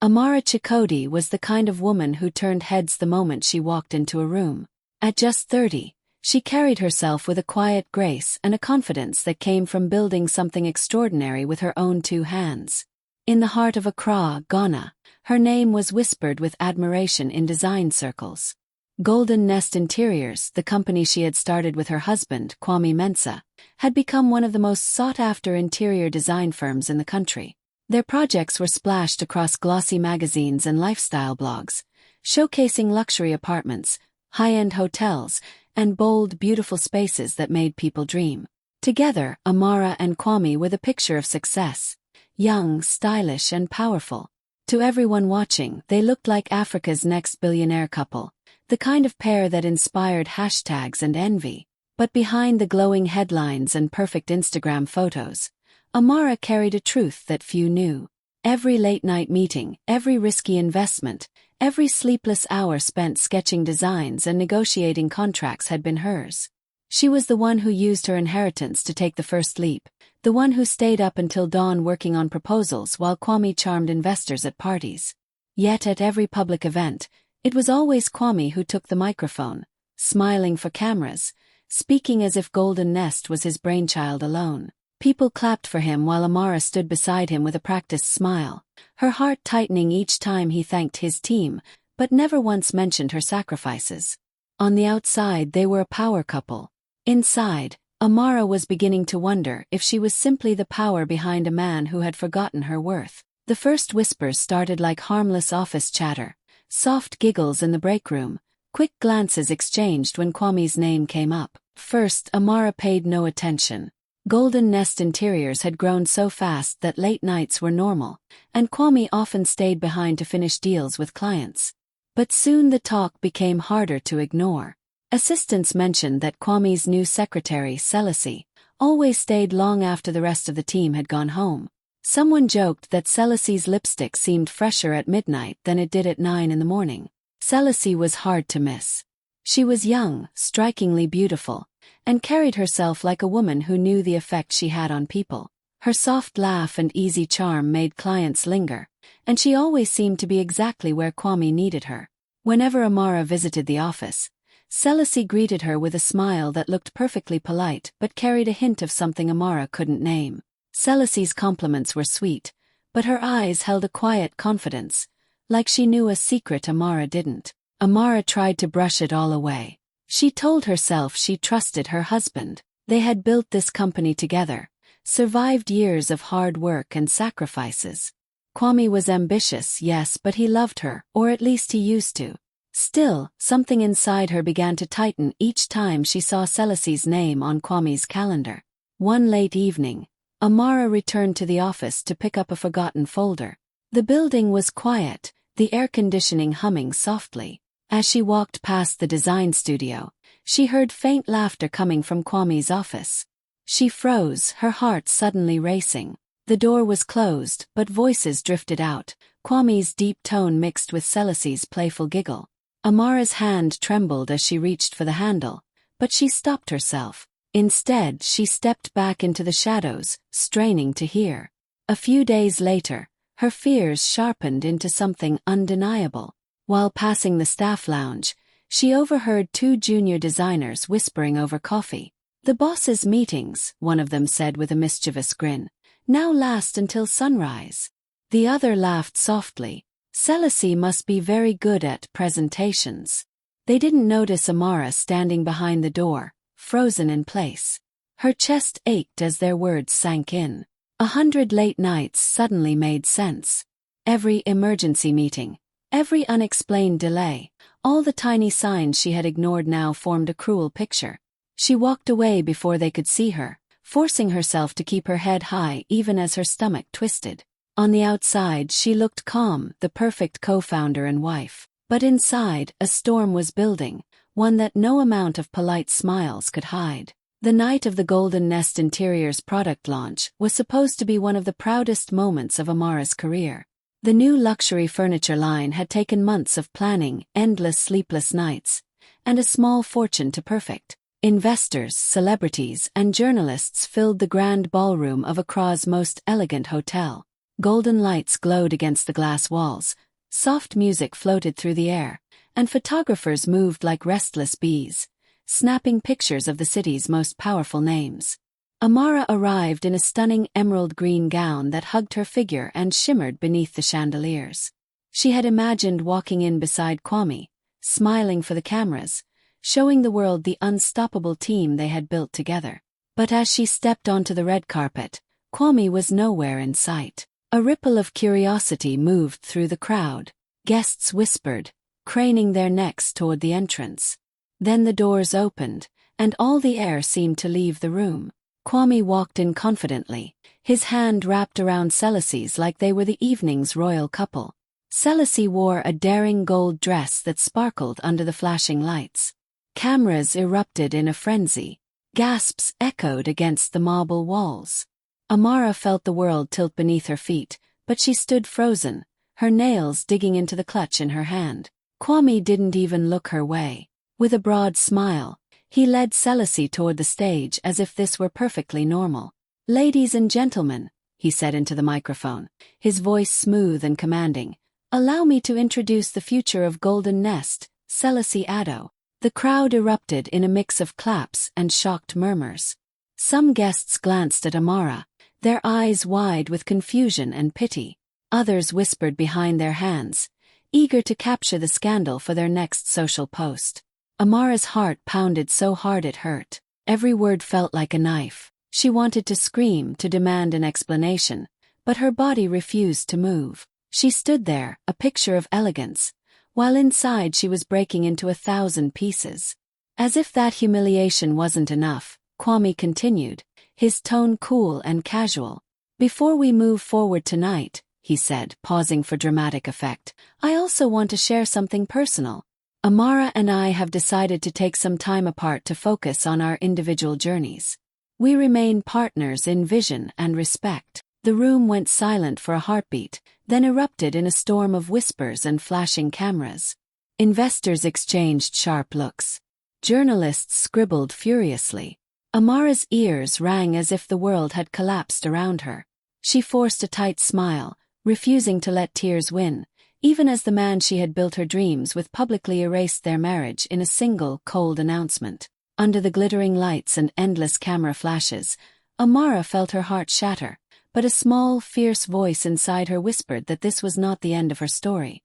Amara Chakotay was the kind of woman who turned heads the moment she walked into a room. At just 30, she carried herself with a quiet grace and a confidence that came from building something extraordinary with her own two hands. In the heart of Accra, Ghana, her name was whispered with admiration in design circles. Golden Nest Interiors, the company she had started with her husband, Kwame Mensah, had become one of the most sought-after interior design firms in the country. Their projects were splashed across glossy magazines and lifestyle blogs, showcasing luxury apartments, high-end hotels, and bold, beautiful spaces that made people dream. Together, Amara and Kwame were the picture of success. Young, stylish, and powerful. To everyone watching, they looked like Africa's next billionaire couple, the kind of pair that inspired hashtags and envy. But behind the glowing headlines and perfect Instagram photos, Amara carried a truth that few knew. Every late-night meeting, every risky investment, every sleepless hour spent sketching designs and negotiating contracts had been hers. She was the one who used her inheritance to take the first leap, the one who stayed up until dawn working on proposals while Kwame charmed investors at parties. Yet at every public event, it was always Kwame who took the microphone, smiling for cameras, speaking as if Golden Nest was his brainchild alone. People clapped for him while Amara stood beside him with a practiced smile, her heart tightening each time he thanked his team, but never once mentioned her sacrifices. On the outside they were a power couple. Inside, Amara was beginning to wonder if she was simply the power behind a man who had forgotten her worth. The first whispers started like harmless office chatter, soft giggles in the break room, quick glances exchanged when Kwame's name came up. First, Amara paid no attention. Golden Nest Interiors had grown so fast that late nights were normal, and Kwame often stayed behind to finish deals with clients. But soon the talk became harder to ignore. Assistants mentioned that Kwame's new secretary, Selassie, always stayed long after the rest of the team had gone home. Someone joked that Selassie's lipstick seemed fresher at midnight than it did at 9 in the morning. Selassie was hard to miss. She was young, strikingly beautiful, and carried herself like a woman who knew the effect she had on people. Her soft laugh and easy charm made clients linger, and she always seemed to be exactly where Kwame needed her. Whenever Amara visited the office, Selassie greeted her with a smile that looked perfectly polite but carried a hint of something Amara couldn't name. Selassie's compliments were sweet, but her eyes held a quiet confidence, like she knew a secret Amara didn't. Amara tried to brush it all away. She told herself she trusted her husband. They had built this company together, survived years of hard work and sacrifices. Kwame was ambitious, yes, but he loved her, or at least he used to. Still, something inside her began to tighten each time she saw Selassie's name on Kwame's calendar. One late evening, Amara returned to the office to pick up a forgotten folder. The building was quiet, the air conditioning humming softly. As she walked past the design studio, she heard faint laughter coming from Kwame's office. She froze, her heart suddenly racing. The door was closed, but voices drifted out, Kwame's deep tone mixed with Selassie's playful giggle. Amara's hand trembled as she reached for the handle, but she stopped herself. Instead, she stepped back into the shadows, straining to hear. A few days later, her fears sharpened into something undeniable. While passing the staff lounge, she overheard two junior designers whispering over coffee. "The boss's meetings," one of them said with a mischievous grin, "now last until sunrise." The other laughed softly. Selassie must be very good at presentations. They didn't notice Amara standing behind the door, frozen in place. Her chest ached as their words sank in. 100 late nights suddenly made sense. Every emergency meeting, every unexplained delay, all the tiny signs she had ignored now formed a cruel picture. She walked away before they could see her, forcing herself to keep her head high even as her stomach twisted. On the outside she looked calm, the perfect co-founder and wife. But inside, a storm was building, one that no amount of polite smiles could hide. The night of the Golden Nest Interiors product launch was supposed to be one of the proudest moments of Amara's career. The new luxury furniture line had taken months of planning, endless sleepless nights, and a small fortune to perfect. Investors, celebrities, and journalists filled the grand ballroom of Accra's most elegant hotel. Golden lights glowed against the glass walls, soft music floated through the air, and photographers moved like restless bees, snapping pictures of the city's most powerful names. Amara arrived in a stunning emerald green gown that hugged her figure and shimmered beneath the chandeliers. She had imagined walking in beside Kwame, smiling for the cameras, showing the world the unstoppable team they had built together. But as she stepped onto the red carpet, Kwame was nowhere in sight. A ripple of curiosity moved through the crowd. Guests whispered, craning their necks toward the entrance. Then the doors opened, and all the air seemed to leave the room. Kwame walked in confidently, his hand wrapped around Celice's like they were the evening's royal couple. Celice wore a daring gold dress that sparkled under the flashing lights. Cameras erupted in a frenzy. Gasps echoed against the marble walls. Amara felt the world tilt beneath her feet, but she stood frozen, her nails digging into the clutch in her hand. Kwame didn't even look her way. With a broad smile, he led Celice toward the stage as if this were perfectly normal. "Ladies and gentlemen," he said into the microphone, his voice smooth and commanding, "allow me to introduce the future of Golden Nest, Celice Addo." The crowd erupted in a mix of claps and shocked murmurs. Some guests glanced at Amara, their eyes wide with confusion and pity. Others whispered behind their hands, eager to capture the scandal for their next social post. Amara's heart pounded so hard it hurt. Every word felt like a knife. She wanted to scream, to demand an explanation, but her body refused to move. She stood there, a picture of elegance, while inside she was breaking into 1,000 pieces. As if that humiliation wasn't enough, Kwame continued, his tone cool and casual. "Before we move forward tonight," he said, pausing for dramatic effect, "I also want to share something personal. Amara and I have decided to take some time apart to focus on our individual journeys. We remain partners in vision and respect." The room went silent for a heartbeat, then erupted in a storm of whispers and flashing cameras. Investors exchanged sharp looks. Journalists scribbled furiously. Amara's ears rang as if the world had collapsed around her. She forced a tight smile, refusing to let tears win, even as the man she had built her dreams with publicly erased their marriage in a single, cold announcement. Under the glittering lights and endless camera flashes, Amara felt her heart shatter, but a small, fierce voice inside her whispered that this was not the end of her story.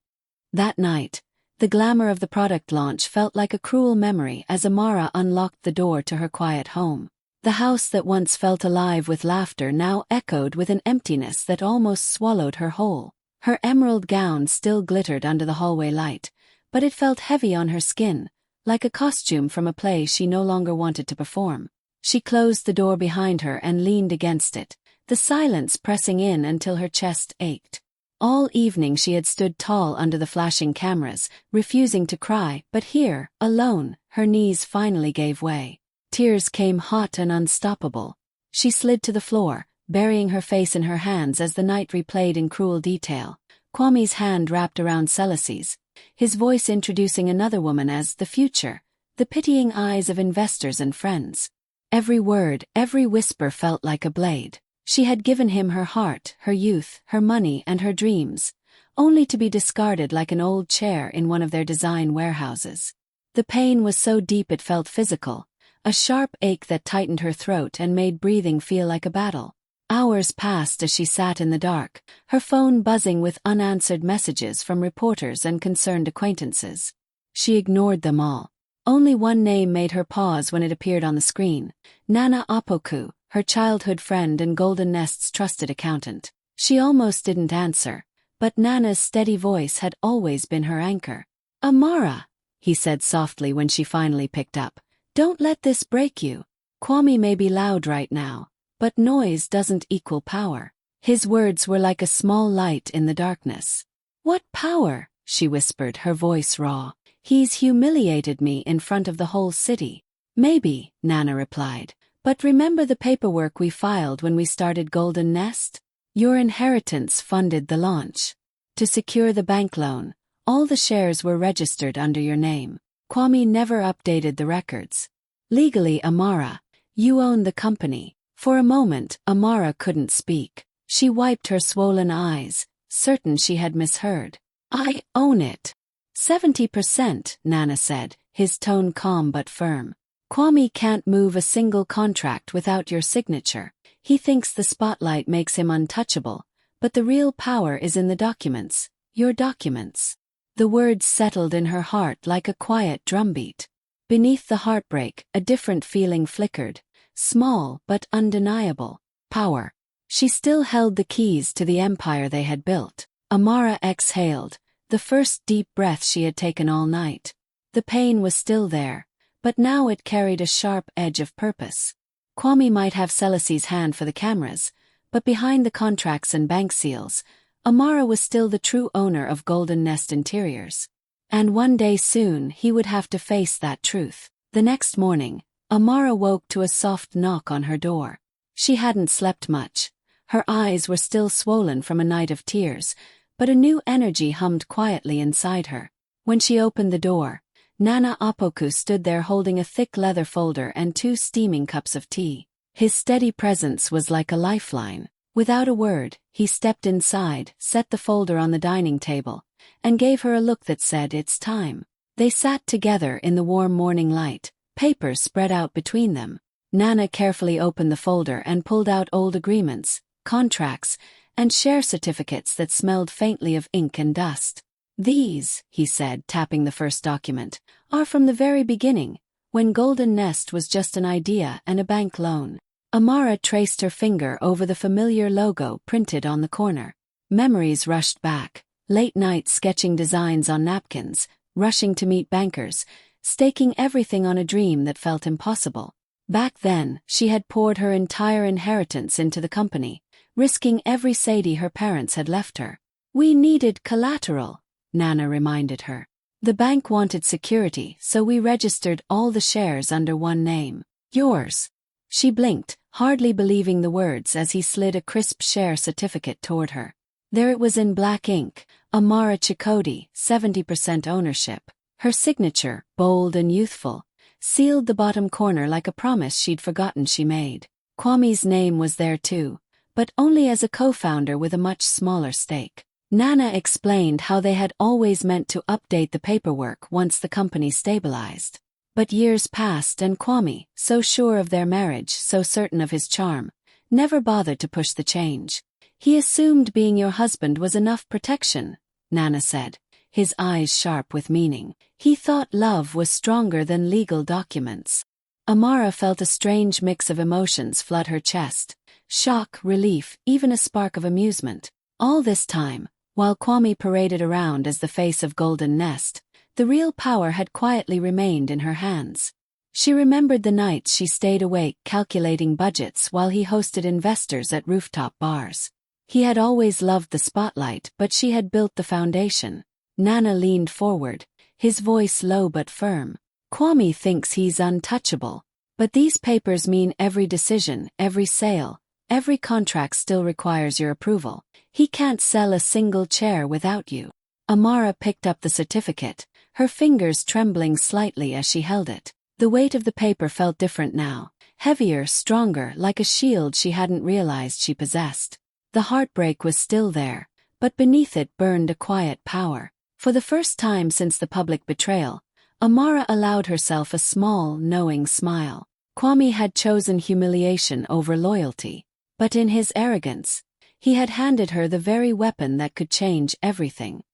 That night, the glamour of the product launch felt like a cruel memory as Amara unlocked the door to her quiet home. The house that once felt alive with laughter now echoed with an emptiness that almost swallowed her whole. Her emerald gown still glittered under the hallway light, but it felt heavy on her skin, like a costume from a play she no longer wanted to perform. She closed the door behind her and leaned against it, the silence pressing in until her chest ached. All evening she had stood tall under the flashing cameras, refusing to cry, but here, alone, her knees finally gave way. Tears came hot and unstoppable. She slid to the floor, burying her face in her hands as the night replayed in cruel detail. Kwame's hand wrapped around Celice's, his voice introducing another woman as the future, the pitying eyes of investors and friends. Every word, every whisper felt like a blade. She had given him her heart, her youth, her money, and her dreams, only to be discarded like an old chair in one of their design warehouses. The pain was so deep it felt physical, a sharp ache that tightened her throat and made breathing feel like a battle. Hours passed as she sat in the dark, her phone buzzing with unanswered messages from reporters and concerned acquaintances. She ignored them all. Only one name made her pause when it appeared on the screen: Nana Apoku, her childhood friend and Golden Nest's trusted accountant. She almost didn't answer, but Nana's steady voice had always been her anchor. "Amara," he said softly when she finally picked up, "don't let this break you. Kwame may be loud right now, but noise doesn't equal power." His words were like a small light in the darkness. "What power?" she whispered, her voice raw. "He's humiliated me in front of the whole city." "Maybe," Nana replied, "but remember the paperwork we filed when we started Golden Nest? Your inheritance funded the launch. To secure the bank loan, all the shares were registered under your name. Kwame never updated the records. Legally, Amara, you own the company." For a moment, Amara couldn't speak. She wiped her swollen eyes, certain she had misheard. I own it. 70%, Nana said, his tone calm but firm. Kwame can't move a single contract without your signature. He thinks the spotlight makes him untouchable, but the real power is in the documents, your documents. The words settled in her heart like a quiet drumbeat. Beneath the heartbreak, a different feeling flickered, small but undeniable. Power. She still held the keys to the empire they had built. Amara exhaled, the first deep breath she had taken all night. The pain was still there, but now it carried a sharp edge of purpose. Kwame might have Celace's hand for the cameras, but behind the contracts and bank seals, Amara was still the true owner of Golden Nest Interiors. And one day soon he would have to face that truth. The next morning, Amara woke to a soft knock on her door. She hadn't slept much. Her eyes were still swollen from a night of tears, but a new energy hummed quietly inside her. When she opened the door, Nana Apoku stood there holding a thick leather folder and 2 steaming cups of tea. His steady presence was like a lifeline. Without a word, he stepped inside, set the folder on the dining table, and gave her a look that said, "It's time." They sat together in the warm morning light, papers spread out between them. Nana carefully opened the folder and pulled out old agreements, contracts, and share certificates that smelled faintly of ink and dust. "These," he said, tapping the first document, "are from the very beginning, when Golden Nest was just an idea and a bank loan." Amara traced her finger over the familiar logo printed on the corner. Memories rushed back, late nights sketching designs on napkins, rushing to meet bankers, staking everything on a dream that felt impossible. Back then, she had poured her entire inheritance into the company, risking every Sadie her parents had left her. "We needed collateral," Nana reminded her. "The bank wanted security, so we registered all the shares under one name. Yours." She blinked, hardly believing the words as he slid a crisp share certificate toward her. There it was in black ink, Amara Chakotay, 70% ownership. Her signature, bold and youthful, sealed the bottom corner like a promise she'd forgotten she made. Kwame's name was there too, but only as a co-founder with a much smaller stake. Nana explained how they had always meant to update the paperwork once the company stabilized. But years passed and Kwame, so sure of their marriage, so certain of his charm, never bothered to push the change. "He assumed being your husband was enough protection," Nana said, his eyes sharp with meaning. "He thought love was stronger than legal documents." Amara felt a strange mix of emotions flood her chest. Shock, relief, even a spark of amusement. All this time, while Kwame paraded around as the face of Golden Nest, the real power had quietly remained in her hands. She remembered the nights she stayed awake calculating budgets while he hosted investors at rooftop bars. He had always loved the spotlight, but she had built the foundation. Nana leaned forward, his voice low but firm. "Kwame thinks he's untouchable, but these papers mean every decision, every sale, every contract still requires your approval. He can't sell a single chair without you." Amara picked up the certificate, her fingers trembling slightly as she held it. The weight of the paper felt different now, heavier, stronger, like a shield she hadn't realized she possessed. The heartbreak was still there, but beneath it burned a quiet power. For the first time since the public betrayal, Amara allowed herself a small, knowing smile. Kwame had chosen humiliation over loyalty, but in his arrogance, he had handed her the very weapon that could change everything.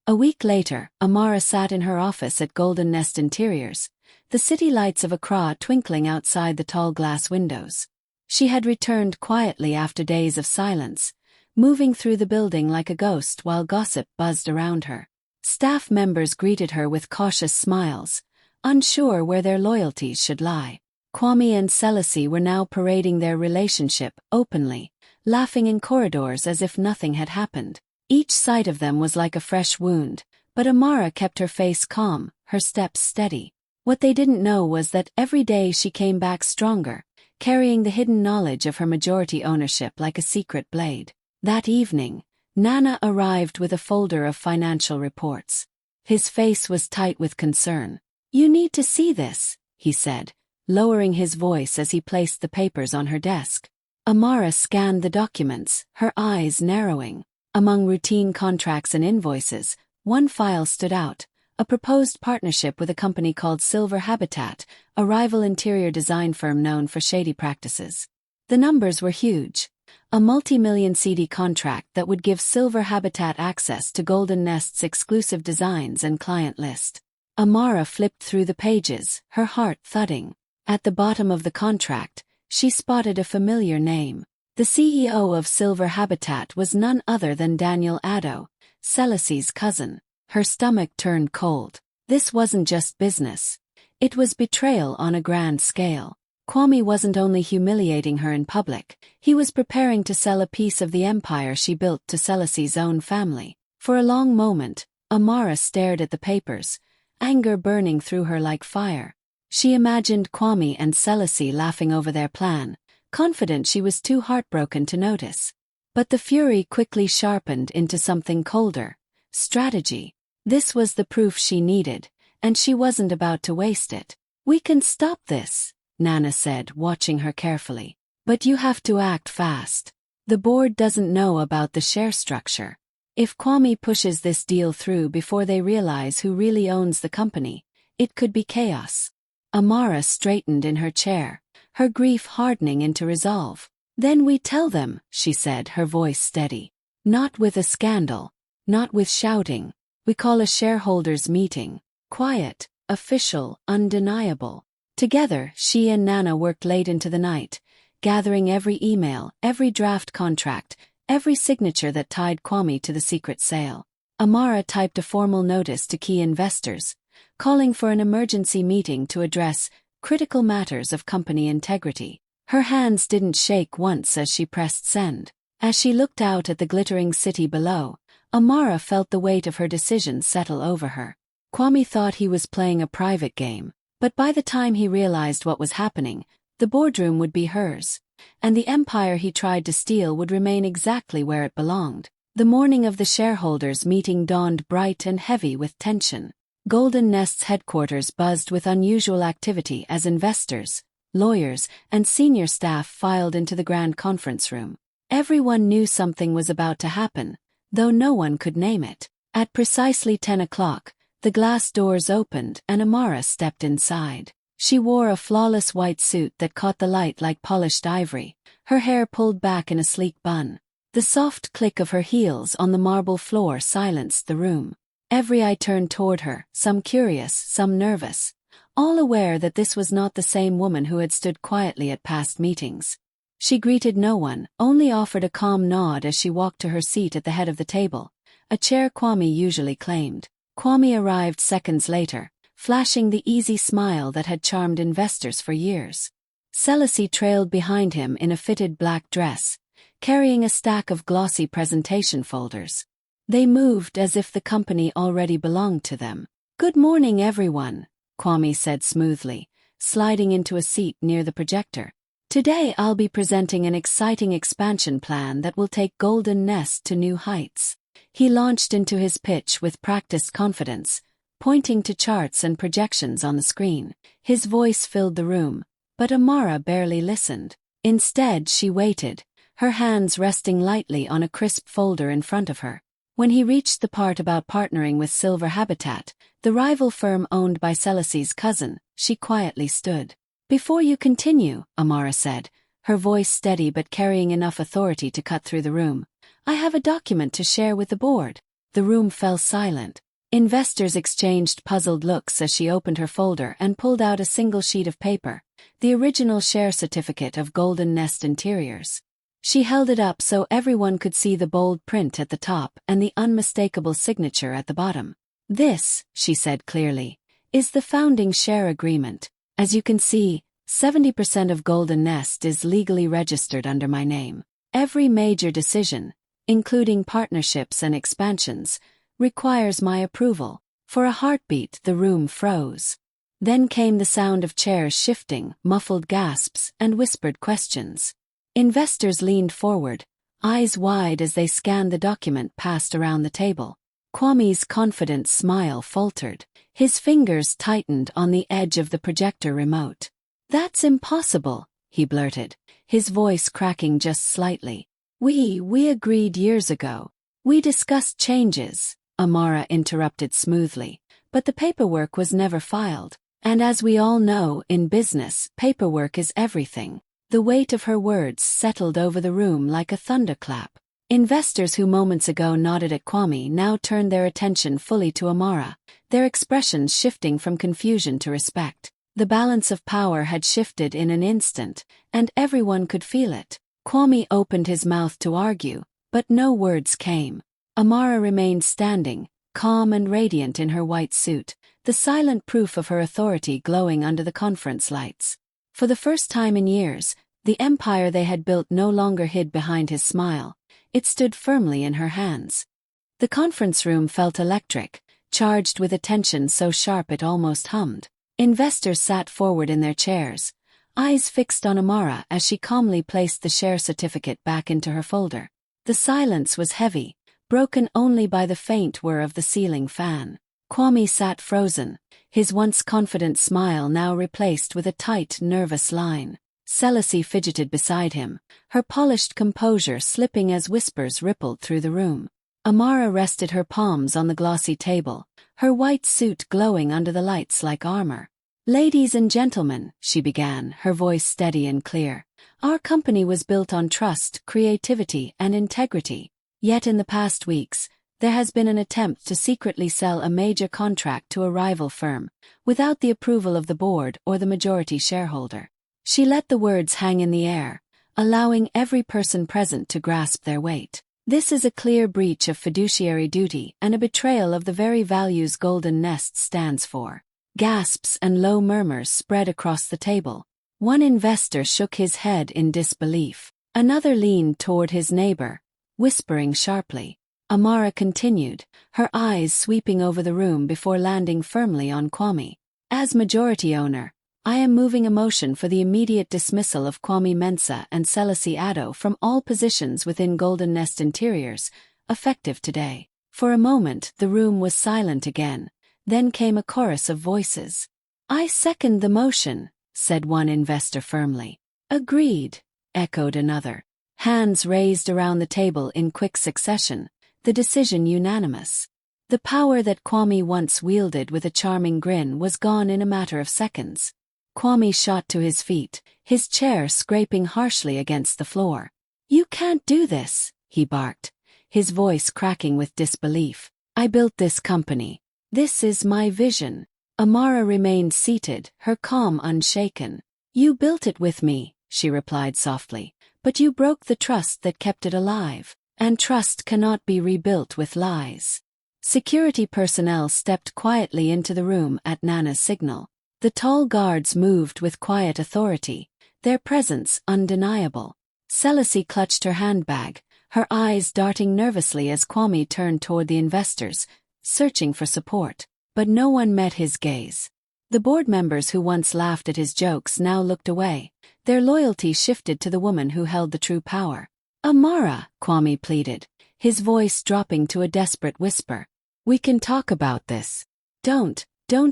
A week later, Amara sat in her office at Golden Nest Interiors, the city lights of Accra twinkling outside the tall glass windows. She had returned quietly after days of silence, moving through the building like a ghost while gossip buzzed around her. Staff members greeted her with cautious smiles, unsure where their loyalties should lie. Kwame and Celace were now parading their relationship openly, laughing in corridors as if nothing had happened. Each sight of them was like a fresh wound, but Amara kept her face calm, her steps steady. What they didn't know was that every day she came back stronger, carrying the hidden knowledge of her majority ownership like a secret blade. That evening, Nana arrived with a folder of financial reports. His face was tight with concern. "You need to see this," he said, lowering his voice as he placed the papers on her desk. Amara scanned the documents, her eyes narrowing. Among routine contracts and invoices, one file stood out: a proposed partnership with a company called Silver Habitat, a rival interior design firm known for shady practices. The numbers were huge. A multi-million CD contract that would give Silver Habitat access to Golden Nest's exclusive designs and client list. Amara flipped through the pages, her heart thudding. At the bottom of the contract, she spotted a familiar name. The CEO of Silver Habitat was none other than Daniel Addo, Celice's cousin. Her stomach turned cold. This wasn't just business. It was betrayal on a grand scale. Kwame wasn't only humiliating her in public, he was preparing to sell a piece of the empire she built to Celice's own family. For a long moment, Amara stared at the papers, anger burning through her like fire. She imagined Kwame and Celice laughing over their plan, confident she was too heartbroken to notice. But the fury quickly sharpened into something colder: strategy. This was the proof she needed, and she wasn't about to waste it. "We can stop this," Nana said, watching her carefully. "But you have to act fast. The board doesn't know about the share structure. If Kwame pushes this deal through before they realize who really owns the company, it could be chaos." Amara straightened in her chair, her grief hardening into resolve. "Then we tell them," she said, her voice steady. "Not with a scandal, not with shouting. We call a shareholders' meeting. Quiet, official, undeniable." Together, she and Nana worked late into the night, gathering every email, every draft contract, every signature that tied Kwame to the secret sale. Amara typed a formal notice to key investors, calling for an emergency meeting to address critical matters of company integrity. Her hands didn't shake once as she pressed send. As she looked out at the glittering city below, Amara felt the weight of her decision settle over her. Kwame thought he was playing a private game, but by the time he realized what was happening, the boardroom would be hers, and the empire he tried to steal would remain exactly where it belonged. The morning of the shareholders' meeting dawned bright and heavy with tension. Golden Nest's headquarters buzzed with unusual activity as investors, lawyers, and senior staff filed into the grand conference room. Everyone knew something was about to happen, though no one could name it. At precisely 10 o'clock, the glass doors opened and Amara stepped inside. She wore a flawless white suit that caught the light like polished ivory, her hair pulled back in a sleek bun. The soft click of her heels on the marble floor silenced the room. Every eye turned toward her, some curious, some nervous, all aware that this was not the same woman who had stood quietly at past meetings. She greeted no one, only offered a calm nod as she walked to her seat at the head of the table, a chair Kwame usually claimed. Kwame arrived seconds later, flashing the easy smile that had charmed investors for years. Celice trailed behind him in a fitted black dress, carrying a stack of glossy presentation folders. They moved as if the company already belonged to them. "Good morning, everyone," Kwame said smoothly, sliding into a seat near the projector. "Today I'll be presenting an exciting expansion plan that will take Golden Nest to new heights." He launched into his pitch with practiced confidence, pointing to charts and projections on the screen. His voice filled the room, but Amara barely listened. Instead, she waited, her hands resting lightly on a crisp folder in front of her. When he reached the part about partnering with Silver Habitat, the rival firm owned by Celice's cousin, she quietly stood. "Before you continue," Amara said, her voice steady but carrying enough authority to cut through the room, "I have a document to share with the board." The room fell silent. Investors exchanged puzzled looks as she opened her folder and pulled out a single sheet of paper, the original share certificate of Golden Nest Interiors. She held it up so everyone could see the bold print at the top and the unmistakable signature at the bottom. "This," she said clearly, "is the founding share agreement. As you can see, 70% of Golden Nest is legally registered under my name. Every major decision, including partnerships and expansions, requires my approval." For a heartbeat, the room froze. Then came the sound of chairs shifting, muffled gasps, and whispered questions. Investors leaned forward, eyes wide as they scanned the document passed around the table. Kwame's confident smile faltered. His fingers tightened on the edge of the projector remote. "That's impossible," he blurted, his voice cracking just slightly. We agreed years ago. We discussed changes, Amara interrupted smoothly, but the paperwork was never filed. And as we all know, in business, paperwork is everything. The weight of her words settled over the room like a thunderclap. Investors who moments ago nodded at Kwame now turned their attention fully to Amara, their expressions shifting from confusion to respect. The balance of power had shifted in an instant, and everyone could feel it. Kwame opened his mouth to argue, but no words came. Amara remained standing, calm and radiant in her white suit, the silent proof of her authority glowing under the conference lights. For the first time in years, the empire they had built no longer hid behind his smile. It stood firmly in her hands. The conference room felt electric, charged with attention so sharp it almost hummed. Investors sat forward in their chairs, eyes fixed on Amara as she calmly placed the share certificate back into her folder. The silence was heavy, broken only by the faint whir of the ceiling fan. Kwame sat frozen, his once confident smile now replaced with a tight, nervous line. Selassie fidgeted beside him, her polished composure slipping as whispers rippled through the room. Amara rested her palms on the glossy table, her white suit glowing under the lights like armor. "Ladies and gentlemen," she began, her voice steady and clear, "our company was built on trust, creativity, and integrity. Yet in the past weeks, there has been an attempt to secretly sell a major contract to a rival firm, without the approval of the board or the majority shareholder." She let the words hang in the air, allowing every person present to grasp their weight. "This is a clear breach of fiduciary duty and a betrayal of the very values Golden Nest stands for." Gasps and low murmurs spread across the table. One investor shook his head in disbelief. Another leaned toward his neighbor, whispering sharply. Amara continued, her eyes sweeping over the room before landing firmly on Kwame. "As majority owner, I am moving a motion for the immediate dismissal of Kwame Mensah and Selassie Addo from all positions within Golden Nest Interiors, effective today." For a moment the room was silent again, then came a chorus of voices. "I second the motion," said one investor firmly. "Agreed," echoed another. Hands raised around the table in quick succession, the decision unanimous. The power that Kwame once wielded with a charming grin was gone in a matter of seconds. Kwame shot to his feet, his chair scraping harshly against the floor. "You can't do this," he barked, his voice cracking with disbelief. "I built this company. This is my vision." Amara remained seated, her calm unshaken. "You built it with me," she replied softly, "but you broke the trust that kept it alive, and trust cannot be rebuilt with lies." Security personnel stepped quietly into the room at Nana's signal. The tall guards moved with quiet authority, their presence undeniable. Selassie clutched her handbag, her eyes darting nervously as Kwame turned toward the investors, searching for support, but no one met his gaze. The board members who once laughed at his jokes now looked away, their loyalty shifted to the woman who held the true power. "Amara," Kwame pleaded, his voice dropping to a desperate whisper. "We can talk about this. Don't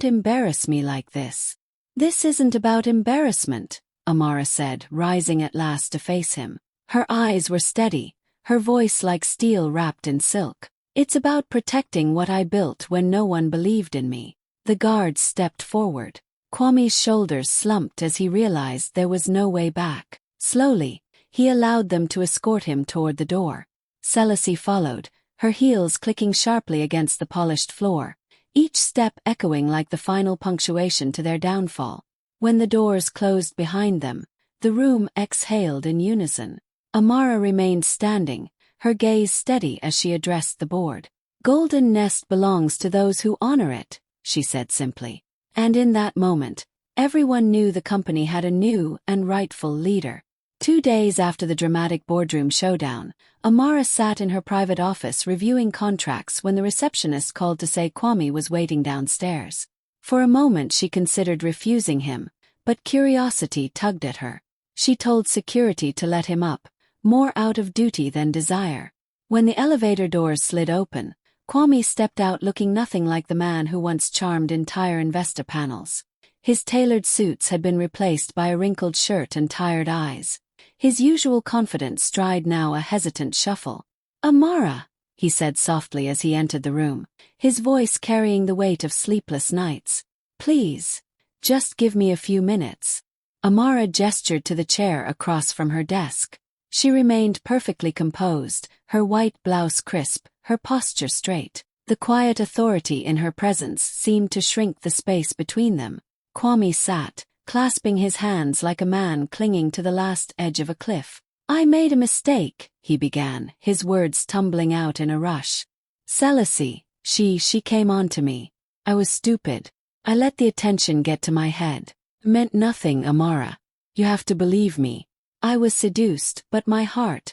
embarrass me like this." "This isn't about embarrassment," Amara said, rising at last to face him. Her eyes were steady, her voice like steel wrapped in silk. "It's about protecting what I built when no one believed in me." The guards stepped forward. Kwame's shoulders slumped as he realized there was no way back. Slowly, he allowed them to escort him toward the door. Selassie followed, her heels clicking sharply against the polished floor, each step echoing like the final punctuation to their downfall. When the doors closed behind them, the room exhaled in unison. Amara remained standing, her gaze steady as she addressed the board. "Golden Nest belongs to those who honor it," she said simply. And in that moment, everyone knew the company had a new and rightful leader. 2 days after the dramatic boardroom showdown, Amara sat in her private office reviewing contracts when the receptionist called to say Kwame was waiting downstairs. For a moment she considered refusing him, but curiosity tugged at her. She told security to let him up, more out of duty than desire. When the elevator doors slid open, Kwame stepped out looking nothing like the man who once charmed entire investor panels. His tailored suits had been replaced by a wrinkled shirt and tired eyes. His usual confident stride now a hesitant shuffle. "Amara," he said softly as he entered the room, his voice carrying the weight of sleepless nights. "Please, just give me a few minutes." Amara gestured to the chair across from her desk. She remained perfectly composed, her white blouse crisp, her posture straight. The quiet authority in her presence seemed to shrink the space between them. Kwame sat, clasping his hands like a man clinging to the last edge of a cliff. "I made a mistake," he began, his words tumbling out in a rush. "Selassie, she came on to me. I was stupid. I let the attention get to my head. Meant nothing, Amara. You have to believe me. I was seduced, but my heart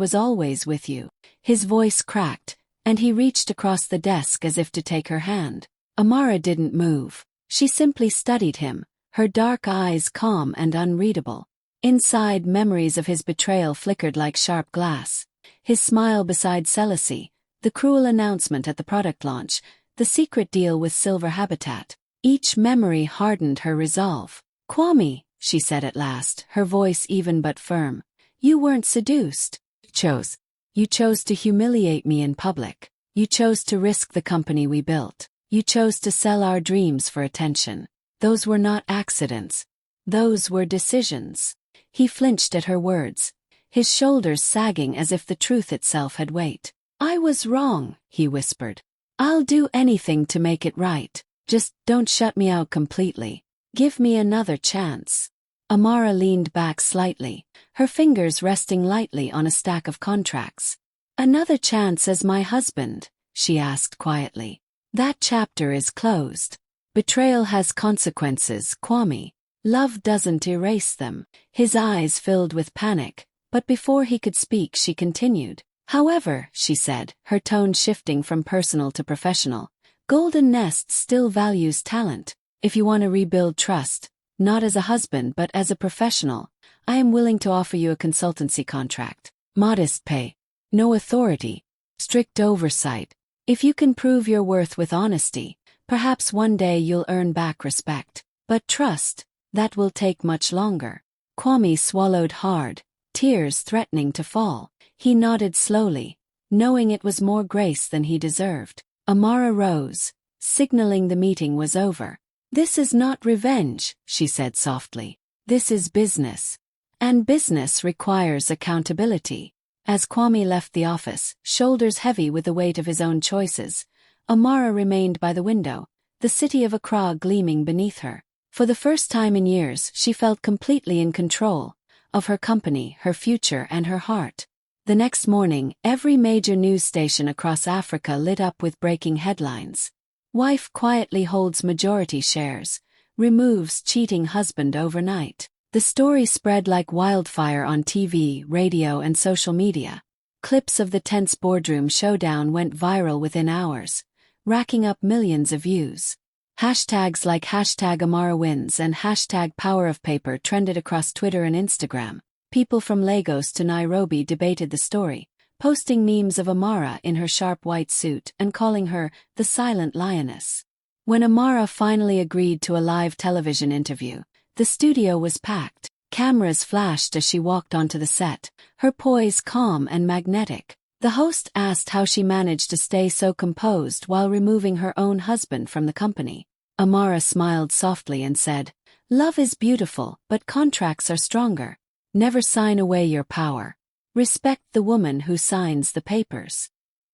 was always with you." His voice cracked, and he reached across the desk as if to take her hand. Amara didn't move. She simply studied him, her dark eyes calm and unreadable. Inside, memories of his betrayal flickered like sharp glass. His smile beside Selassie, the cruel announcement at the product launch, the secret deal with Silver Habitat. Each memory hardened her resolve. "Kwame," she said at last, her voice even but firm, "you weren't seduced. You chose to humiliate me in public. You chose to risk the company we built. You chose to sell our dreams for attention. Those were not accidents. Those were decisions." He flinched at her words, his shoulders sagging as if the truth itself had weight. "I was wrong," he whispered. "I'll do anything to make it right. Just don't shut me out completely. Give me another chance." Amara leaned back slightly, her fingers resting lightly on a stack of contracts. "Another chance as my husband?" she asked quietly. "That chapter is closed. Betrayal has consequences, Kwame. Love doesn't erase them." His eyes filled with panic, but before he could speak she continued. "However," she said, her tone shifting from personal to professional, "Golden Nest still values talent. If you want to rebuild trust, not as a husband but as a professional, I am willing to offer you a consultancy contract. Modest pay. No authority. Strict oversight. If you can prove your worth with honesty, perhaps one day you'll earn back respect. But trust, that will take much longer." Kwame swallowed hard, tears threatening to fall. He nodded slowly, knowing it was more grace than he deserved. Amara rose, signaling the meeting was over. "This is not revenge," she said softly. "This is business. And business requires accountability." As Kwame left the office, shoulders heavy with the weight of his own choices, Amara remained by the window, the city of Accra gleaming beneath her. For the first time in years, she felt completely in control of her company, her future, and her heart. The next morning, every major news station across Africa lit up with breaking headlines. "Wife quietly holds majority shares, removes cheating husband overnight." The story spread like wildfire on TV, radio, and social media. Clips of the tense boardroom showdown went viral within hours, racking up millions of views. Hashtags like #AmaraWins and #PowerOfPaper trended across Twitter and Instagram. People from Lagos to Nairobi debated the story, posting memes of Amara in her sharp white suit and calling her the silent lioness. When Amara finally agreed to a live television interview, the studio was packed. Cameras flashed as she walked onto the set, her poise calm and magnetic. The host asked how she managed to stay so composed while removing her own husband from the company. Amara smiled softly and said, "Love is beautiful, but contracts are stronger. Never sign away your power. Respect the woman who signs the papers."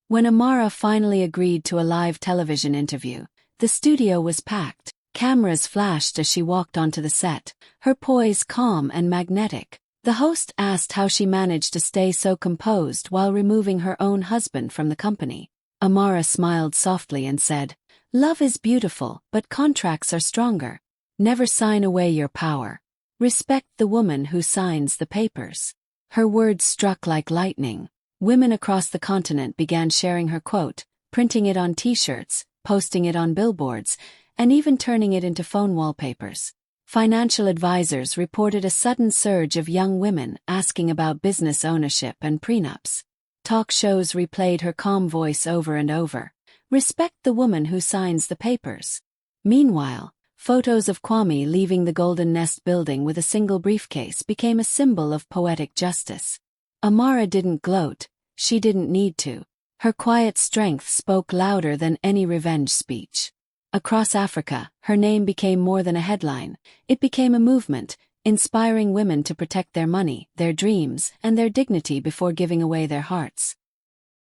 When Amara finally agreed to a live television interview, the studio was packed. Cameras flashed as she walked onto the set, her poise calm and magnetic. The host asked how she managed to stay so composed while removing her own husband from the company. Amara smiled softly and said, "Love is beautiful, but contracts are stronger. Never sign away your power. Respect the woman who signs the papers." Her words struck like lightning. Women across the continent began sharing her quote, printing it on t-shirts, posting it on billboards, and even turning it into phone wallpapers. Financial advisors reported a sudden surge of young women asking about business ownership and prenups. Talk shows replayed her calm voice over and over. "Respect the woman who signs the papers." Meanwhile, Photos of Kwame leaving the Golden Nest building with a single briefcase became a symbol of poetic justice. Amara didn't gloat, she didn't need to. Her quiet strength spoke louder than any revenge speech. Across Africa, her name became more than a headline. It became a movement, inspiring women to protect their money, their dreams, and their dignity before giving away their hearts.